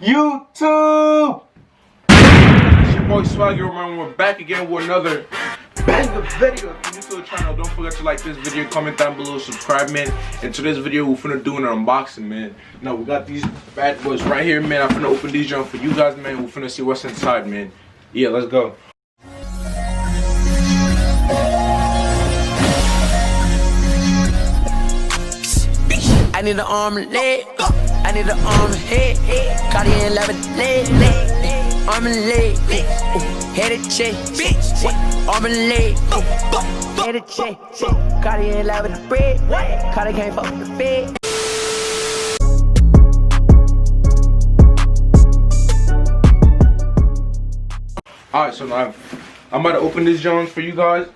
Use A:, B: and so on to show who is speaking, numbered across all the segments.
A: YouTube! It's your boy Swaggy, man. We're back again with another banger video. If you're new to the channel, don't forget to like this video, comment down below, subscribe, man. And today's video, we're finna do an unboxing, man. Now, we got these bad boys right here, man. I'm finna open these junk for you guys, man. We're finna see what's inside, man. Yeah, let's go.
B: I need an arm and leg. I need an arm and head. Cardi in love with leg. Arm and leg. Head and check. Arm and leg. Head and check. Cardi in love with the bread. Cardi can't fuck with the fed.
A: Alright, so now I'm about to open these Jones for you guys.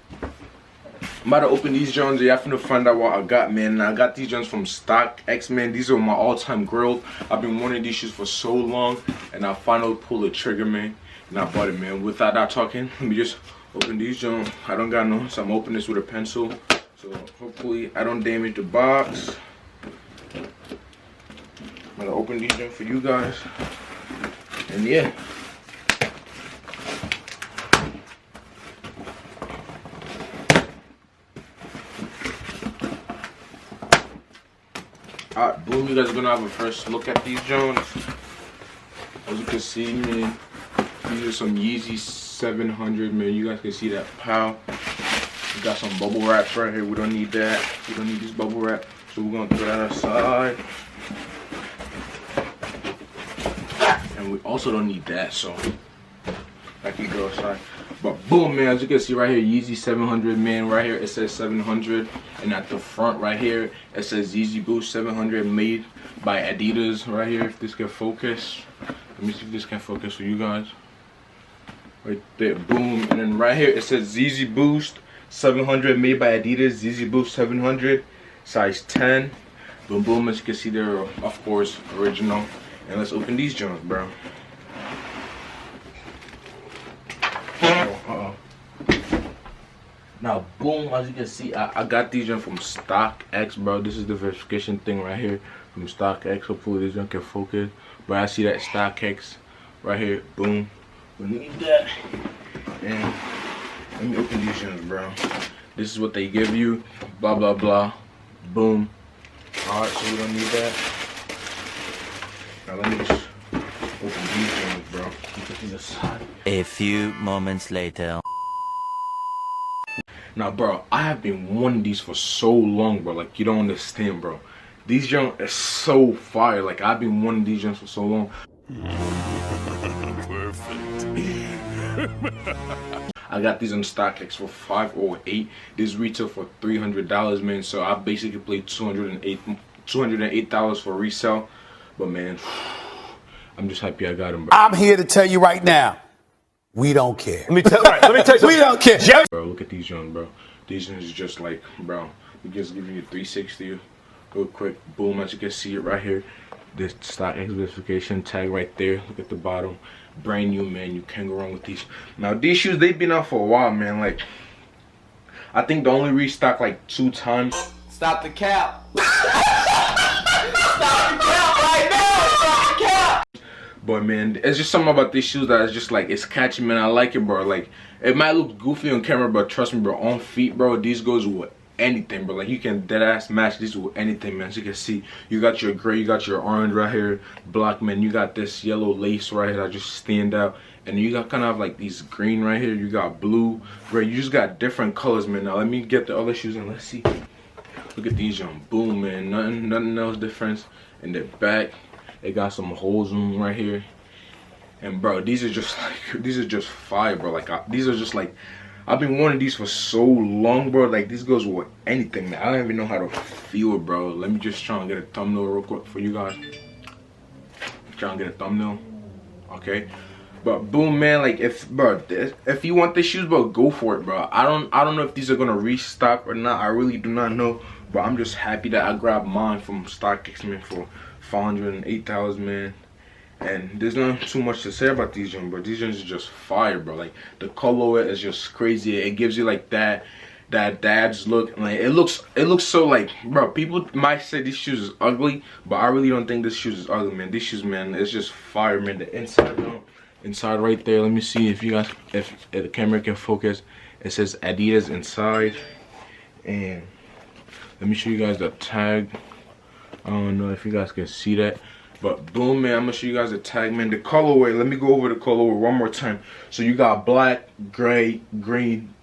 A: I'm about to open these Jones. Yeah, I'm finna find out what I got, man. And I got these Jones from StockX, man. These are my all-time grails. I've been wanting these shoes for so long, and I finally pulled the trigger, man. And I bought it, man. Without that talking, let me just open these Jones. I don't got no, so I'm opening this with a pencil. So hopefully I don't damage the box. I'm gonna open these Jones for you guys. And yeah. Alright, boom, you guys are gonna have a first look at these Jones. As you can see, man, these are some Yeezy 700, man. You guys can see that pow. We got some bubble wraps right here. We don't need that. We don't need this bubble wrap. So we're gonna throw that aside. And we also don't need that, so that can go aside. But boom, man, as you can see right here, Yeezy 700, man. Right here it says 700, and at the front right here it says Yeezy Boost 700, made by Adidas. Right here, if this can focus, let me see if this can focus for you guys. Right there, boom. And then right here it says Yeezy Boost 700, made by Adidas. Yeezy Boost 700, size 10. Boom, boom. As you can see, they're of course original. And let's open these Jones, bro. Now, boom, as you can see, I got these from StockX, bro. This is the verification thing right here from StockX. Hopefully this one can focus. But I see that StockX right here, boom. We need that. And let me open these ones, bro. This is what they give you, blah, blah, blah, boom. Alright, so we don't need that. Now let me just open these ones, bro. Put these aside.
C: A few moments later.
A: Now, bro, I have been wanting these for so long, bro. Like, you don't understand, bro. These junk is so fire. Like, I've been wanting these junks for so long.
D: Perfect.
A: I got these on StockX for $508. This retail for $300, man. So I basically paid $208 for resale. But man, I'm just happy I got them, bro.
E: I'm here to tell you right now, we don't care.
D: Let me tell you.
E: We don't care.
A: Bro, look at these ones, bro. These ones is just like, bro, we just giving you 360 real quick. Boom, as you can see it right here. This StockX verification tag right there. Look at the bottom. Brand new, man. You can't go wrong with these. Now, these shoes, they've been out for a while, man. Like, I think they only restocked like 2 times.
B: Stop the cap. Stop the cap right now. Stop the cap.
A: But man, it's just something about these shoes that is just like, it's catchy, man. I like it, bro. Like, it might look goofy on camera, but trust me, bro, on feet, bro, these goes with anything, bro. Like, you can dead ass match these with anything, man. As you can see, you got your gray, you got your orange right here, black, man. You got this yellow lace right here that just stand out, and you got kind of like these green right here. You got blue, gray. You just got different colors, man. Now let me get the other shoes and let's see. Look at these, young. Boom, man. Nothing else different. In the back, it got some holes in them right here. And bro, these are just like, these are just fire, bro. Like, these are just like, I've been wanting these for so long, bro. Like, this goes with anything, man. I don't even know how to feel it, bro. Let me just try and get a thumbnail real quick for you guys. Try and get a thumbnail, okay? But boom, man. Like, if you want the shoes, bro, go for it, bro. I don't know if these are gonna restock or not. I really do not know. But I'm just happy that I grabbed mine from StockX, man, for $508, man. And there's not too much to say about these ones, but these ones are just fire, bro. Like, the color is just crazy. It gives you like that that dad's look. Like it looks so like, bro, people might say these shoes is ugly, but I really don't think this shoes is ugly, man. These shoes, man, it's just fire, man. The inside though, inside right there, let me see if you guys, if the camera can focus. It says Adidas inside, and let me show you guys the tag. I don't know if you guys can see that, but boom, man, I'm gonna show you guys the tag, man. The colorway, let me go over the colorway one more time. So you got black, gray, green,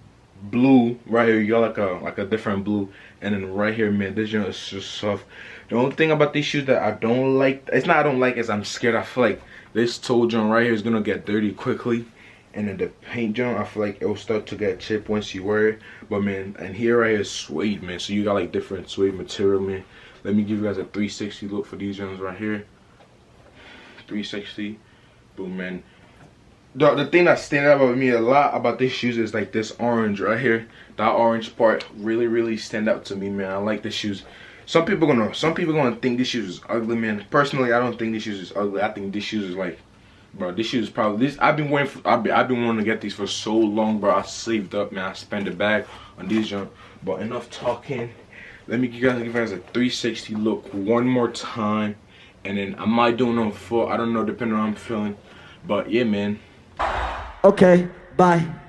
A: blue right here. You got like a different blue, and then right here, man, this joint is just soft. The only thing about these shoes that I don't like, it's not I don't like, is I'm scared. I feel like this toe joint right here is gonna get dirty quickly, and then the paint joint, I feel like it will start to get chipped once you wear it. But man, and here right here is suede, man. So you got like different suede material, man. Let me give you guys a 360 look for these joints right here. 360, boom, man. The thing that stands out with me a lot about these shoes is like this orange right here. That orange part really stand out to me, man. I like the shoes. Some people gonna think these shoes is ugly, man. Personally, I don't think these shoes is ugly. I think these shoes is like, bro, this shoes is probably this. I've been wanting to get these for so long, bro. I saved up, man. I spent the bag on these junk. But enough talking. Let me give you guys a 360 look one more time, and then I might do it on full. I don't know, depending on how I'm feeling. But yeah, man.
B: Okay, bye.